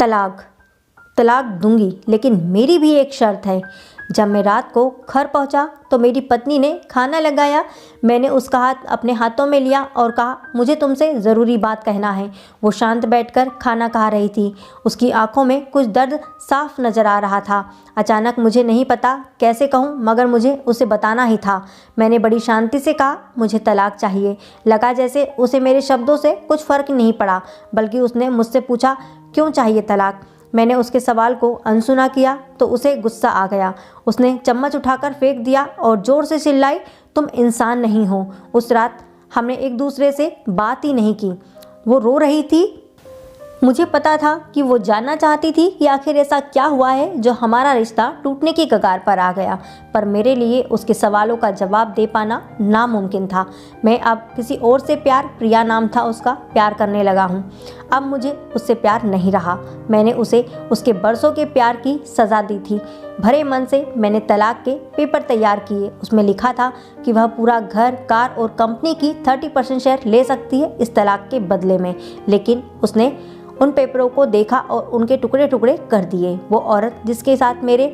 तलाक तलाक दूंगी, लेकिन मेरी भी एक शर्त है। जब मैं रात को घर पहुंचा तो मेरी पत्नी ने खाना लगाया। मैंने उसका हाथ अपने हाथों में लिया और कहा, मुझे तुमसे ज़रूरी बात कहना है। वो शांत बैठकर खाना खा रही थी। उसकी आंखों में कुछ दर्द साफ नज़र आ रहा था। अचानक मुझे नहीं पता कैसे कहूँ, मगर मुझे उसे बताना ही था। मैंने बड़ी शांति से कहा, मुझे तलाक चाहिए। लगा जैसे उसे मेरे शब्दों से कुछ फ़र्क नहीं पड़ा, बल्कि उसने मुझसे पूछा, क्यों चाहिए तलाक। मैंने उसके सवाल को अनसुना किया तो उसे गुस्सा आ गया। उसने चम्मच उठाकर फेंक दिया और ज़ोर से चिल्लाई, तुम इंसान नहीं हो। उस रात हमने एक दूसरे से बात ही नहीं की। वो रो रही थी। मुझे पता था कि वो जानना चाहती थी कि आखिर ऐसा क्या हुआ है जो हमारा रिश्ता टूटने की कगार पर आ गया, पर मेरे लिए उसके सवालों का जवाब दे पाना नामुमकिन था। मैं अब किसी और से प्रिया नाम था उसका, प्यार करने लगा हूँ। अब मुझे उससे प्यार नहीं रहा। मैंने उसे उसके बरसों के प्यार की सज़ा दी थी। भरे मन से मैंने तलाक के पेपर तैयार किए। उसमें लिखा था कि वह पूरा घर, कार और कंपनी की 30% शेयर ले सकती है इस तलाक के बदले में। लेकिन उसने उन पेपरों को देखा और उनके टुकड़े टुकड़े कर दिए। वो औरत जिसके साथ मेरे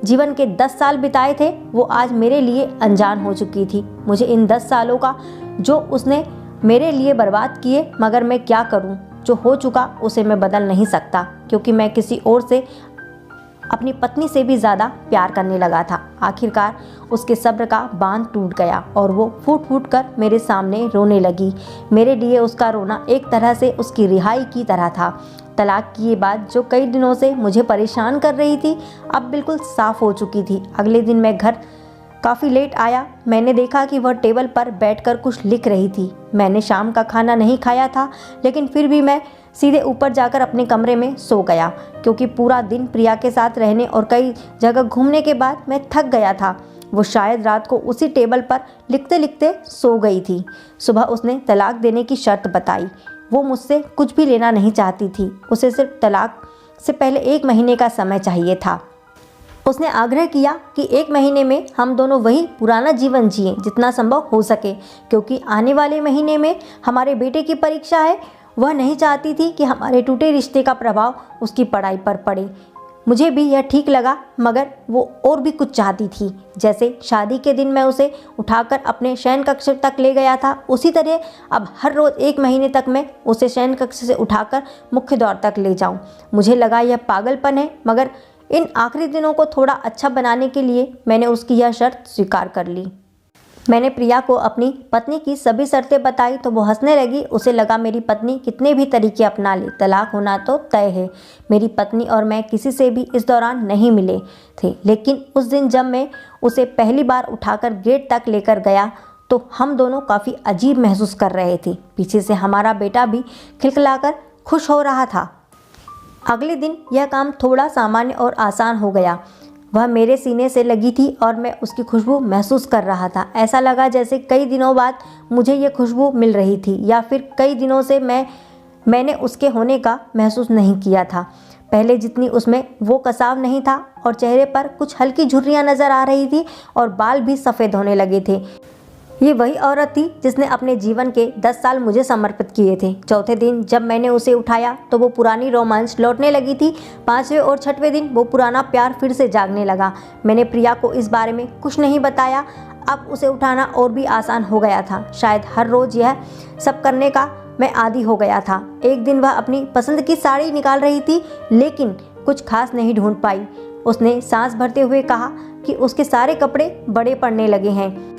जीवन के 10 साल बिताए थे, वो आज मेरे लिए अनजान हो चुकी थी। मुझे इन 10 सालों का जो उसने मेरे लिए बर्बाद किए, मगर मैं क्या करूं? जो हो चुका उसे मैं बदल नहीं सकता, क्योंकि मैं किसी और से, अपनी पत्नी से भी ज़्यादा प्यार करने लगा था। आखिरकार उसके सब्र का बांध टूट गया और वो फूट फूट कर मेरे सामने रोने लगी। मेरे लिए उसका रोना एक तरह से उसकी रिहाई की तरह था। तलाक की ये बात जो कई दिनों से मुझे परेशान कर रही थी, अब बिल्कुल साफ हो चुकी थी। अगले दिन मैं घर काफ़ी लेट आया। मैंने देखा कि वह टेबल पर बैठकर कुछ लिख रही थी। मैंने शाम का खाना नहीं खाया था, लेकिन फिर भी मैं सीधे ऊपर जाकर अपने कमरे में सो गया, क्योंकि पूरा दिन प्रिया के साथ रहने और कई जगह घूमने के बाद मैं थक गया था। वो शायद रात को उसी टेबल पर लिखते लिखते सो गई थी। सुबह उसने तलाक देने की शर्त बताई। वो मुझसे कुछ भी लेना नहीं चाहती थी। उसे सिर्फ तलाक से पहले 1 महीने का समय चाहिए था। उसने आग्रह किया कि 1 महीने में हम दोनों वही पुराना जीवन जिएं जितना संभव हो सके, क्योंकि आने वाले महीने में हमारे बेटे की परीक्षा है। वह नहीं चाहती थी कि हमारे टूटे रिश्ते का प्रभाव उसकी पढ़ाई पर पड़े। मुझे भी यह ठीक लगा, मगर वो और भी कुछ चाहती थी। जैसे शादी के दिन मैं उसे उठाकर अपने शयन कक्ष तक ले गया था, उसी तरह अब हर रोज़ 1 महीने तक मैं उसे शयन कक्ष से उठाकर मुख्य द्वार तक ले जाऊं। मुझे लगा यह पागलपन है, मगर इन आखिरी दिनों को थोड़ा अच्छा बनाने के लिए मैंने उसकी यह शर्त स्वीकार कर ली। मैंने प्रिया को अपनी पत्नी की सभी शर्तें बताई तो वो हंसने लगी। उसे लगा मेरी पत्नी कितने भी तरीके अपना ले, तलाक होना तो तय है। मेरी पत्नी और मैं किसी से भी इस दौरान नहीं मिले थे, लेकिन उस दिन जब मैं उसे पहली बार उठाकर गेट तक लेकर गया तो हम दोनों काफ़ी अजीब महसूस कर रहे थे। पीछे से हमारा बेटा भी खिलखिलाकर खुश हो रहा था। अगले दिन यह काम थोड़ा सामान्य और आसान हो गया। वह मेरे सीने से लगी थी और मैं उसकी खुशबू महसूस कर रहा था। ऐसा लगा जैसे कई दिनों बाद मुझे ये खुशबू मिल रही थी, या फिर कई दिनों से मैंने उसके होने का महसूस नहीं किया था। पहले जितनी उसमें वो कसाव नहीं था और चेहरे पर कुछ हल्की झुर्रियाँ नज़र आ रही थी और बाल भी सफ़ेद होने लगे थे। ये वही औरत थी जिसने अपने जीवन के 10 साल मुझे समर्पित किए थे। चौथे दिन जब मैंने उसे उठाया तो वो पुरानी रोमांस लौटने लगी थी। 5वें और 6वें दिन वो पुराना प्यार फिर से जागने लगा। मैंने प्रिया को इस बारे में कुछ नहीं बताया। अब उसे उठाना और भी आसान हो गया था। शायद हर रोज़ यह सब करने का मैं आदी हो गया था। एक दिन वह अपनी पसंद की साड़ी निकाल रही थी, लेकिन कुछ खास नहीं ढूंढ पाई। उसने सांस भरते हुए कहा कि उसके सारे कपड़े बड़े पड़ने लगे हैं।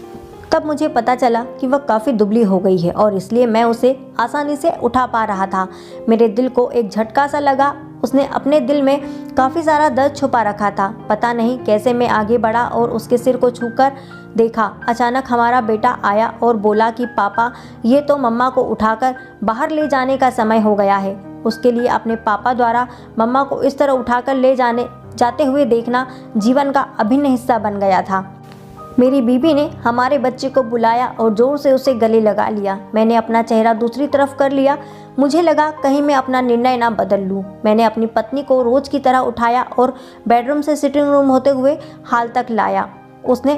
तब मुझे पता चला कि वह काफ़ी दुबली हो गई है और इसलिए मैं उसे आसानी से उठा पा रहा था। मेरे दिल को एक झटका सा लगा। उसने अपने दिल में काफ़ी सारा दर्द छुपा रखा था। पता नहीं कैसे मैं आगे बढ़ा और उसके सिर को छूकर देखा। अचानक हमारा बेटा आया और बोला कि पापा, ये तो मम्मा को उठाकर बाहर ले जाने का समय हो गया है। उसके लिए अपने पापा द्वारा मम्मा को इस तरह उठाकर ले जाते हुए देखना जीवन का अभिन्न हिस्सा बन गया था। मेरी बीबी ने हमारे बच्चे को बुलाया और ज़ोर से उसे गले लगा लिया। मैंने अपना चेहरा दूसरी तरफ कर लिया। मुझे लगा कहीं मैं अपना निर्णय ना बदल लूँ। मैंने अपनी पत्नी को रोज़ की तरह उठाया और बेडरूम से सिटिंग रूम होते हुए हाल तक लाया। उसने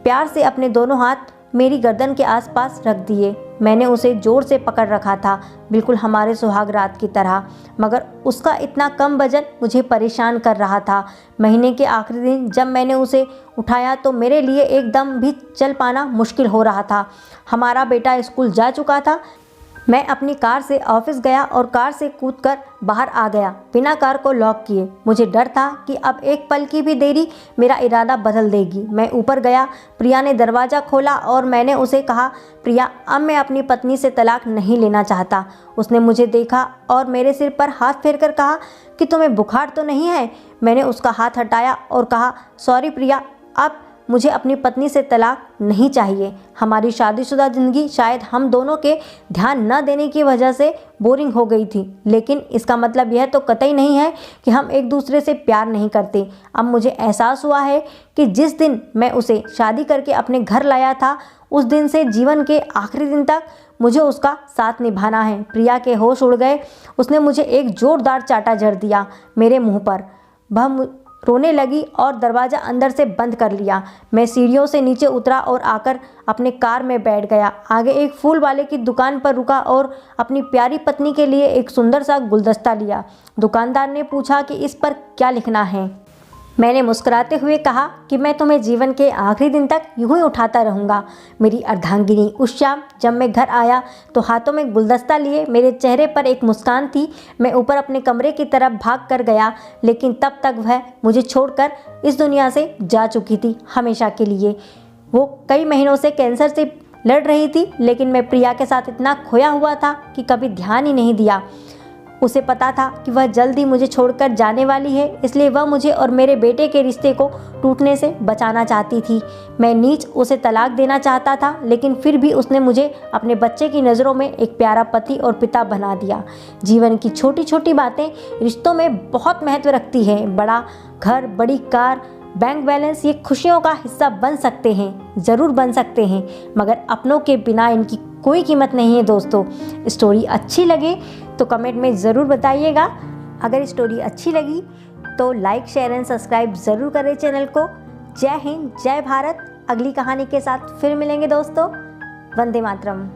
प्यार से अपने दोनों हाथ मेरी गर्दन के आसपास रख दिए। मैंने उसे ज़ोर से पकड़ रखा था, बिल्कुल हमारे सुहाग रात की तरह, मगर उसका इतना कम वजन मुझे परेशान कर रहा था। महीने के आखिरी दिन जब मैंने उसे उठाया तो मेरे लिए एकदम भी चल पाना मुश्किल हो रहा था। हमारा बेटा स्कूल जा चुका था। मैं अपनी कार से ऑफिस गया और कार से कूदकर बाहर आ गया, बिना कार को लॉक किए। मुझे डर था कि अब एक पल की भी देरी मेरा इरादा बदल देगी। मैं ऊपर गया, प्रिया ने दरवाज़ा खोला और मैंने उसे कहा, प्रिया, अब मैं अपनी पत्नी से तलाक नहीं लेना चाहता। उसने मुझे देखा और मेरे सिर पर हाथ फेरकर कहा कि तुम्हें बुखार तो नहीं है? मैंने उसका हाथ हटाया और कहा, सॉरी प्रिया, अब मुझे अपनी पत्नी से तलाक नहीं चाहिए। हमारी शादीशुदा ज़िंदगी शायद हम दोनों के ध्यान न देने की वजह से बोरिंग हो गई थी, लेकिन इसका मतलब यह तो कतई नहीं है कि हम एक दूसरे से प्यार नहीं करते। अब मुझे एहसास हुआ है कि जिस दिन मैं उसे शादी करके अपने घर लाया था, उस दिन से जीवन के आखिरी दिन तक मुझे उसका साथ निभाना है। प्रिया के होश उड़ गए। उसने मुझे एक ज़ोरदार चाटा जड़ दिया मेरे मुँह पर। वह रोने लगी और दरवाज़ा अंदर से बंद कर लिया। मैं सीढ़ियों से नीचे उतरा और आकर अपने कार में बैठ गया। आगे एक फूल वाले की दुकान पर रुका और अपनी प्यारी पत्नी के लिए एक सुंदर सा गुलदस्ता लिया। दुकानदार ने पूछा कि इस पर क्या लिखना है। मैंने मुस्कुराते हुए कहा कि मैं तुम्हें जीवन के आखिरी दिन तक यूं ही उठाता रहूँगा, मेरी अर्धांगिनी। उस शाम जब मैं घर आया तो हाथों में गुलदस्ता लिए मेरे चेहरे पर एक मुस्कान थी। मैं ऊपर अपने कमरे की तरफ भाग कर गया, लेकिन तब तक वह मुझे छोड़कर इस दुनिया से जा चुकी थी, हमेशा के लिए। वो कई महीनों से कैंसर से लड़ रही थी, लेकिन मैं प्रिया के साथ इतना खोया हुआ था कि कभी ध्यान ही नहीं दिया। उसे पता था कि वह जल्द ही मुझे छोड़कर जाने वाली है, इसलिए वह मुझे और मेरे बेटे के रिश्ते को टूटने से बचाना चाहती थी। मैं नीच उसे तलाक देना चाहता था, लेकिन फिर भी उसने मुझे अपने बच्चे की नज़रों में एक प्यारा पति और पिता बना दिया। जीवन की छोटी छोटी बातें रिश्तों में बहुत महत्व रखती हैं। बड़ा घर, बड़ी कार, बैंक बैलेंस, ये खुशियों का हिस्सा बन सकते हैं, ज़रूर बन सकते हैं, मगर अपनों के बिना इनकी कोई कीमत नहीं है। दोस्तों, स्टोरी अच्छी लगे तो कमेंट में ज़रूर बताइएगा। अगर स्टोरी अच्छी लगी तो लाइक, शेयर एंड सब्सक्राइब ज़रूर करें चैनल को। जय हिंद, जय भारत। अगली कहानी के साथ फिर मिलेंगे दोस्तों। वंदे मातरम।